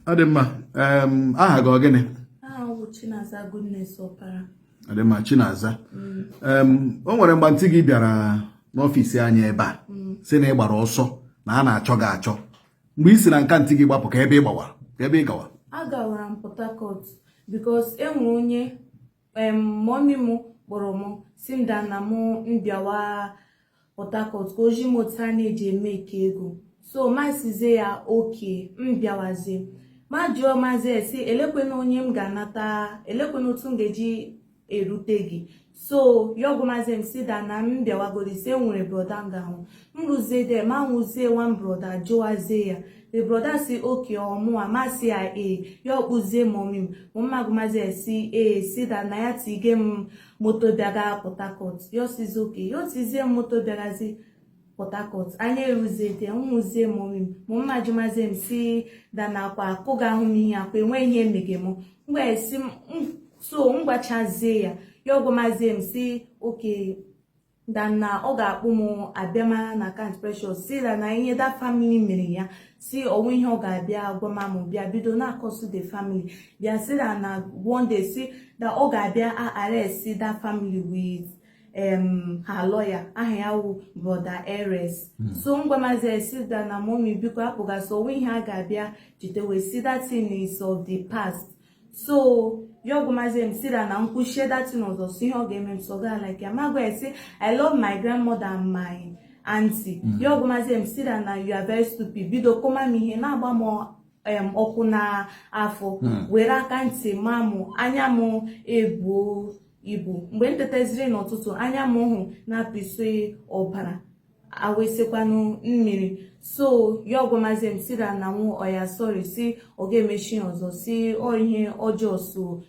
Adema, aha gị ogene? Chinaza Goodness Opara. Adema Chinaza. O nwere mgbe ntị gị bịara n'ọfịs anyị ebe a sị na ị gbara ọsọ na a na-achọ gị achọ. Mgbe ị si na nka ntị gị gbapụ ka ebe ị gbawa, ka ebe ị gawa. Agawara m Port Harcourt because enwe onye mommy m kpọrọ m si na m mbịawa Port Harcourt ka oji mota na-eji eme ike ego. So masize ya oke mbịawazie. Ma jụọ maazị esi elekwena onye m ga-anata, elekwena otu m ga-eji erute gị. So yọgụ maazị m si na m bịawagoro ise nwere broda m ga-ahụ. M rụzie de ma nwụzie one broda jụwazie ya. The brother si oke ọmụwa masị ya ya ọkpụzie mọmị m. Mmadụ maazị esi si na ya tige m moto bịaga Port Harcourt. Yọsizi oke yotizie m moto bịagazi Port Harcourt. Anyị eruzite nwụzie mọmị m. Mmadụ maazị m si na akwa akụga ahụ m ihe akwa enwe ihe emege m. Mgbe esi so mgbachazie ya ọgwụ maazị m si oke na ọ ga-akpụ m abịama na Account Precious si na ihe that family mere ya si onwe ihe ọ ga-abịa gwa m bịa bido na-akọsụ the family bịa si na one day si na ọ ga-abịa arrest that family with her lawyer aha ya wụ brother Eres. So ngwa maazị si na mommy biko apụgasị onwe ihe a ga-abịa jite wee si that thing is of the past. So yọgụ maazị m si na nkwuchie datin ọzọ si ihe ọ ga-eme m so ga like ya magwa esi I love my grandmother and my auntie. Yọgụ maazị m si na you are very stupid bido kọma m ihe na-agba m ọkụ na afọ were aka ntị ma mụ anya m ebuo ibu. Mgbe m teteziri n'ụtụtụ anya m hụ na-apịsị ọbara awesekwanụ mmiri. So yọgụ maazị m si na nwụ ọya sorry si ọ ga-emechi ọzọ si ihe ọjọọ so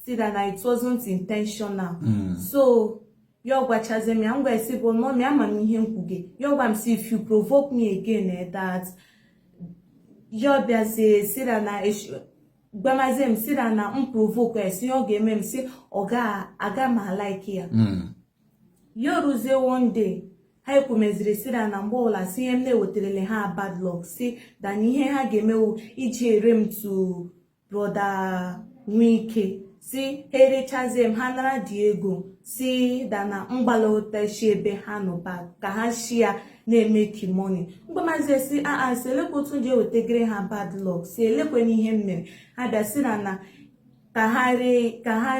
si na it wasn't intentional. So yọgwachazi m ya ngwa esi bụ nọ m ama m ihe nkwuge yọgwa m si if you provoke me again that yọbịazie si na gbamazi m si na m provoke esi ọ ga-eme m si ọ ga-aga ma like ya. Yoruzie one day ha ekwumeziri si na mgbe ọbụla si ihe m na-eweterele ha bad luck si na ihe ha ga-emewu iji ere m to brother Nwike si ha erechazie m ha nara dị ego si na mgbalatachi ebe ha nọba ka ha shia na-eme kimoni. Mgbamazi si si elekwa otu ji ewetegere ha bad luck si elekwe n'ihe m mere ha bịa si na ka ha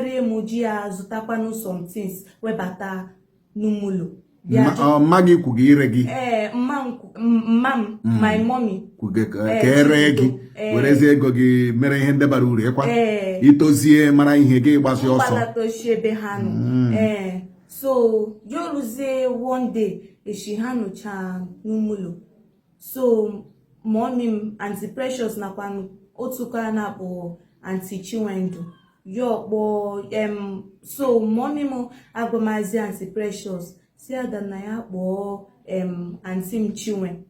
ree m ji ya zụtakwanụ some things webata n'umulo. Mma gị kwuga ire gị mma m my mommy kwuga ka ere gị werezie ego gị mere ihe ndebara uru ịkwa itozie mara ihe gị gbasi ọsọ ebe ha nọ. So yoruzie one day eshi ha nụcha n'umulo. So mommy m Aunty Precious nakwa otu ka na-akpọ Aunty Chinwendu yọkpọ so mommy m agwamazi Aunty Precious si ada na ya kpọọ Aunty m Chinwe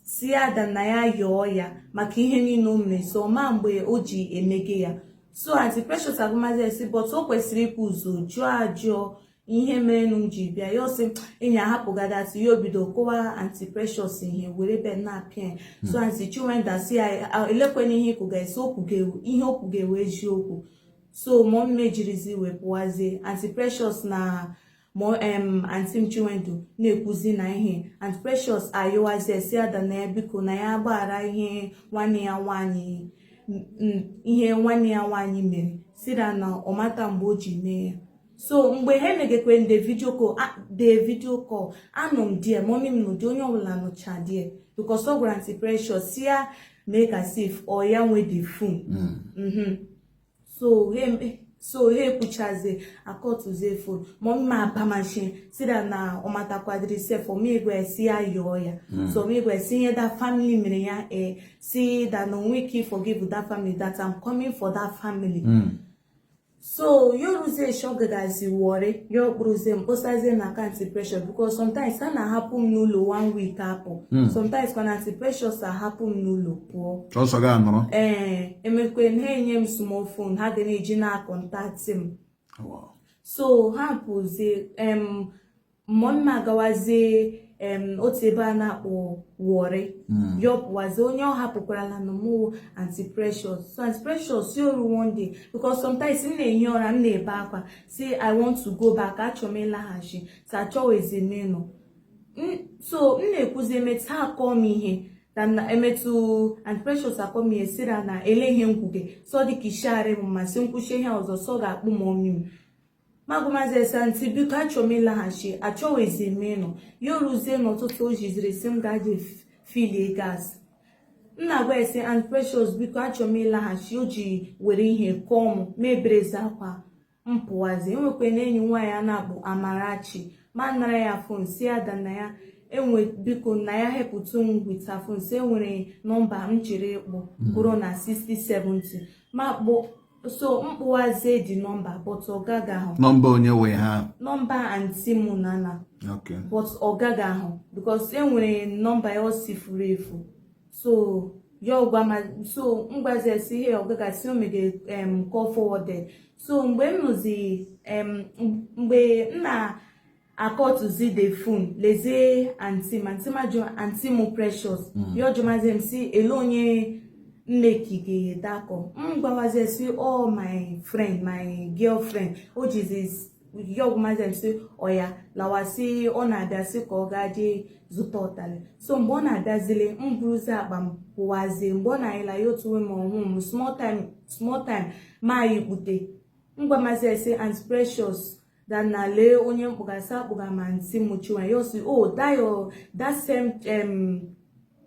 si ada na ya yọọ ya maka ihe niile o mere so ma mgbe o ji emege ya. So Aunty Precious agụmazi esi but o kwesịrị ịpụ ụzọ jụọ ihe mere nụ ji bịa ya ọsị ịnya hapụgadasị ya obido kụwa Aunty Precious ihe were be na-apịa. So Aunty Chinwe si ya elekwana ihe ịkwụga-esi ihe okwuga-ewe eziokwu. So mọmme jirizi wepụwazie Aunty Precious na Aunty m Chinwendu na-ekwuzi na ihe Aunty Precious ayọwazi esi ada na ya biko na ya gbaghara ihe nwanne ya nwaanyị mere si na ọmata mgbe o ji mee ya. So mgbe ha megekwe the video call anọ m die mommy m n'ụdị onye ọbụla nụcha die because ọ gwara Aunty Precious si ya make as if ọ ya nwe the phone. So he ekwuchazi akọtụzie phone mommy ma abamachi si na ọmatakwadiri sef omegwe esi ya yọọ ya. So omegwe esi ihe that family mere ya si that no Nwike forgive that family that I'm coming for that family. So yoruzie shogagazi wore yo kpuruzie mposazie na Aunty Precious because sometimes a na-ahapụ m n'ụlọ 1 week apụ sometimes kwa Aunty Precious ahapụ m n'ụlọ pụọ ọsọ ga anọrọ emekwe ha enye m small phone ha ga na-eji na kọntaktị m. So ha pụzie mma gawazie otu ebe a na-akpọ Warri yọpụwazi onye ọ hapụkwarala na mụ Aunty Precious. So Aunty Precious yoru one day because sometimes m na-ehi ụra m na-ebe akwa say I want to go back, achọrọ m ịlaghachi so achọghịzi m ịnọ. So m na-ekwuzi emetụ ha akọ m ihe emetụ Aunty Precious akọ m ihe sira na ele ihe nkwuge so dịka ishegharị m ma si nkwuchi ihe ọzọ so ga-akpụ m ọmị m magụmazi Aunty biko achọrọ m ịlaghachi achọghịzi m ịnọ. Ya oruzie n'ụtụtụ o jiziri si m gaje filie gas. M na-agwa ese Aunty Precious biko achọrọ m ịlaghachi. O ji were ihe kọọ m meberezi akwa mpụwazi. Enwekwa na enyi nwaanyị a na-akpọ Amarachi ma nara ya fon si ada na ya enwe biko na ya hepụtụ m wita fon si enwere nọmba m chere ịkpọ bụrụ na 6070 ma kpọ. So mkpụwazie dị nọmba but ọ gaghị ahụ. Nọmba onye nwe ha? Nọmba Aunty m nana. Okay. But ọ gaghị ahụ because enwere nọmba ya o sifuru efu. So ya ọgwa ma so mgbazi esi ihe ọ gaghị si o mege call forwarded. So mgbe m nụzi mgbe m na-akọtụzi the phone lezie Aunty Aunty m Precious ya ọjụmazi m si ele onye mmekige dako mgbawazi si all my friend my girlfriend o jizi yọgụmazi si oya lawasi ọ na-abịa si ka ọ gaje zụta ụtalị. So mgbe ọ na-abịazile mburuzi akpa m pụwazi mgbe ọ na-anyịla ya otu nwe ma ọhụụ m small time ma ikpute mgbamazi si Aunty Precious na lee onye mkpụgasị akpụga ma Aunty m Chinwendu. Yo si oh that same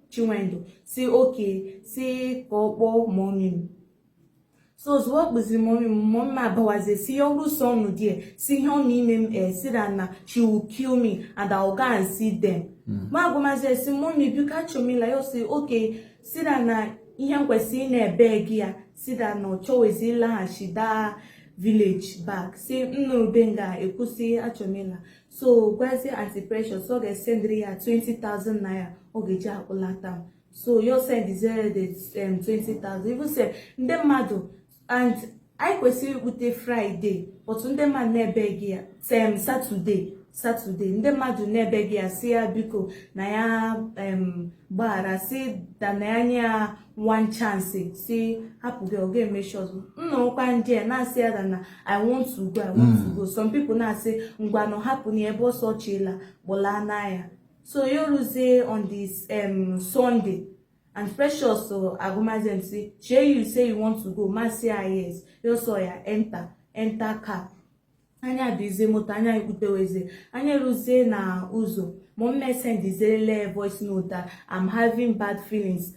Chinwendu si okay si ka ọ kpọọ mommy m. So ozugbo ọ kpụziri mommy m abawazi si ya ọrụ so ọnụ die si ihe ọ n'ime m si na she will kill me and I will go and see them. Ma agụmazi si mommy biko achọrọ m ịla. Yo si okay si na ihe m kwesịrị na-ebe gị ya si na ọ chọwezi ịlaghachi daa village back si nnụrụ be nga ekwusi achọrọ m ịla. So gwazi Aunty Precious ọ ga-esendịrị ya 20,000 naira ọ ga-eji akpụlata m. So yo send the 20,000 even say ndị mmadụ and anyị kwesịrị ikpute Friday but ndị mmadụ na-ebe gị ya Saturday ndị mmadụ na-ebe gị ya si ya biko na ya gbaghara si na ya nye ya one chance si hapụ gị ọ ga-emechi ọzọ. Nnọkwa ndị na-asị ya na I want to go. Some people na-asị ngwanụ hapụ na ebe ọsọ chila gbọla n'anya. So you ruzie on this Sunday Aunty Precious agụmazi si you say you want to go masị ya yes. You saw ya enter car anya bizie moto anya ikputeweze anya ruzie na ụzọ mom sendizele voice note that I'm having bad feelings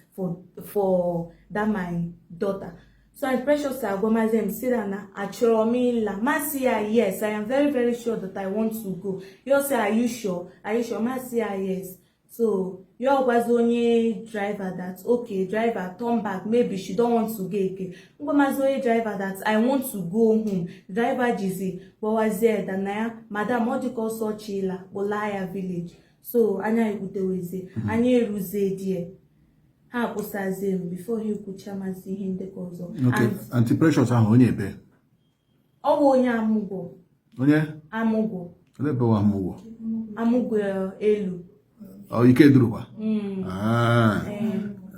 for that my daughter. So Aunty Precious agụmazi m si na achọrọ m ịla masị ya yes I am very very sure that I want to go. You say are you sure masị ya yes. So you gwazi onye driver that okay driver turn back maybe she don't want to go again. Ngwamazi onye driver that I want to go home. Driver jizi gwawazi da na ya madam ọ dịka ọsọ chila Bolaya village. So anya ikputeweze anya eruzie die ha kpụsazie m before he kwuchamazi ihe ndekọ ọzọ. Okay. Aunty Precious ahụ onye ebe? Ọ bụ onye Amụgwọ. Onye? Amụgwọ. Ole ebe wa Amụgwọ? Amụgwọ elu. Oh, Ikedurukwa?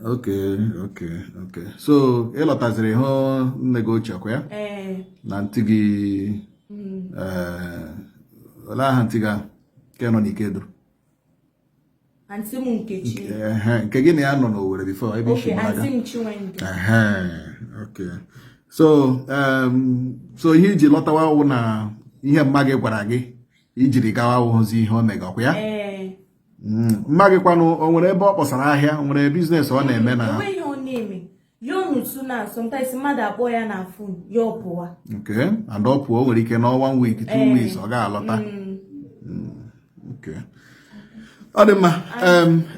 Okay. So ị lọtaziri hụ nne gị ochie kwa ya? Na Aunty gị ole aha Aunty gị nke nọ n'Ikeduru? Aunty m Nkechi. Nke gị na ya nọ n'Owerri before ebe Okay, Aunty m Chinwendu. Okay. So ihe iji lọtawa wụ na ihe mma gị gwara gị ijiri gawa wụzi ihe o megakwa ya? Mma gị kwanụ o nwere ebe ọ kpọsara ahịa o nwere biznes ọ na-eme na enweghị ihe ọ na-eme ya ọnụtụ na sometimes mmadụ akpọ ya na phone ya ọpụwa. Okay, and ọ pụọ o nwere ike na 1 week 2 weeks ọ ga-alọta. Okay. Ọ dị mma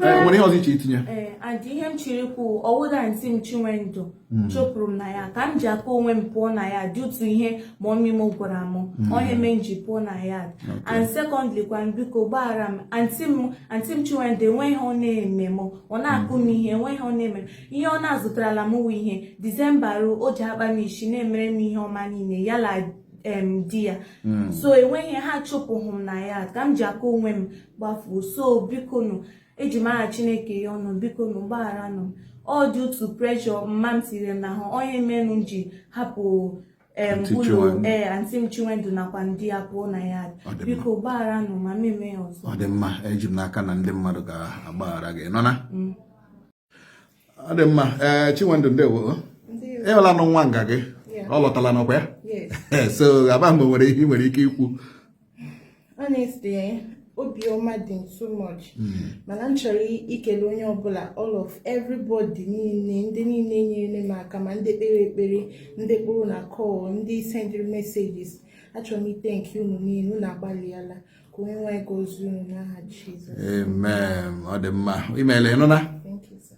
nwere ihe ọzọ iche itinye? And ihe m chiri kwu ọwụda Aunty m Chinwendu chụpụrụ m na ya ka m ji aka onwe m pụọ na ya due to ihe mommy m gwara m onye me nji pụọ na ya. And secondly kwa biko gbaghara m Aunty m Chinwendu enweghị ọ na-eme m ọ na-akụ m ihe enweghị ọ na-eme ihe ọ na-azụtarala m ihe December o ji akpa m isi na-emere m ihe ọma niile yala di ya so enweghị ha chụpụghị m na ya ka m ji aka onwe m gbafuo so bikonu eji m aha Chineke ya ọnụ bikonu gbagharanụ m ọ dị otu pressure mma m tiri na ha onye menụ m ji hapụ ụlọ antị m Chinwendu nakwa ndị ya pụọ na ya biko gbagharanụ ma mmemme ya ọzọ. Ọ dị mma, eji m n'aka na ndị mmadụ ga-agbaghara gị nọ na ọ dị mma. Chinwendu ndewo, ịhụla nụ nwa nga gị ọ lọtala n'ọkwa ya so aba mgbe nwere ihe nwere ike ikwu. Honestly, obiọma dị too much mana m chọrọ ikele onye ọbụla everybody niile ndị niile nyere m aka ma ndị kpere ekpere ndị kpụrụ na call ndị sendiri messages achọrọ m thank unu niile unu agbalịala ka onye nwanyị gozie unu n'aha Jizọs. Amen. Ọ dị mma, imeela ịnụ na. Thank you, sir.